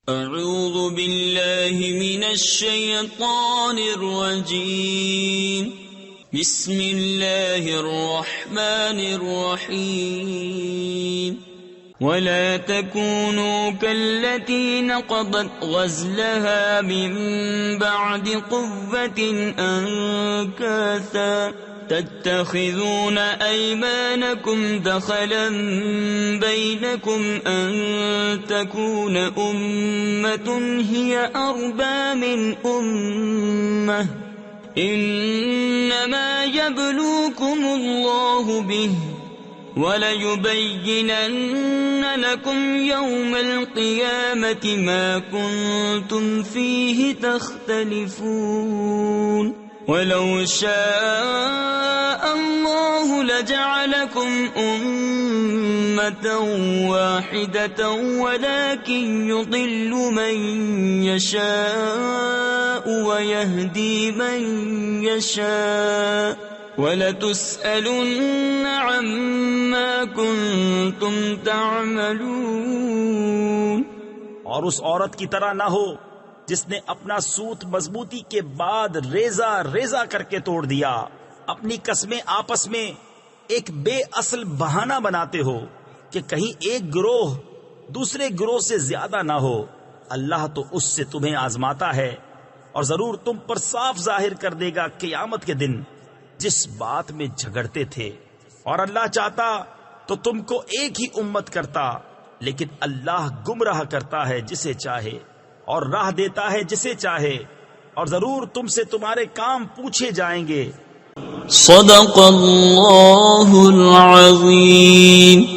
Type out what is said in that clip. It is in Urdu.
اعوذ باللہ من الشیطان الرجیم بسم اللہ الرحمن الرحیم ولا تكونوا كالتي نقضت غزلها من بعد قوة أنكاثا تتخذون أيمانكم دخلا بينكم أن تكون أمة هي أربى من أمة إنما يبلوكم الله به وَلَيُبَيِّنَنَّ لَكُمْ يَوْمَ الْقِيَامَةِ مَا كُنْتُمْ فِيهِ تَخْتَلِفُونَ وَلَوْ شَاءَ اللَّهُ لَجَعَلَكُمْ أُمَّةً وَاحِدَةً وَلَكِنْ يُضِلُّ مَنْ يَشَاءُ وَيَهْدِي مَنْ يَشَاءُ وَلَتُسْأَلُنَّ عَمَّا كُنْتُمْ تَعْمَلُونَ۔ اور اس عورت کی طرح نہ ہو جس نے اپنا سوت مضبوطی کے بعد ریزہ ریزہ کر کے توڑ دیا۔ اپنی قسمیں آپس میں ایک بے اصل بہانہ بناتے ہو کہ کہیں ایک گروہ دوسرے گروہ سے زیادہ نہ ہو۔ اللہ تو اس سے تمہیں آزماتا ہے اور ضرور تم پر صاف ظاہر کر دے گا قیامت کے دن جس بات میں جھگڑتے تھے۔ اور اللہ چاہتا تو تم کو ایک ہی امت کرتا، لیکن اللہ گمراہ کرتا ہے جسے چاہے اور راہ دیتا ہے جسے چاہے، اور ضرور تم سے تمہارے کام پوچھے جائیں گے۔ صدق اللہ العظیم۔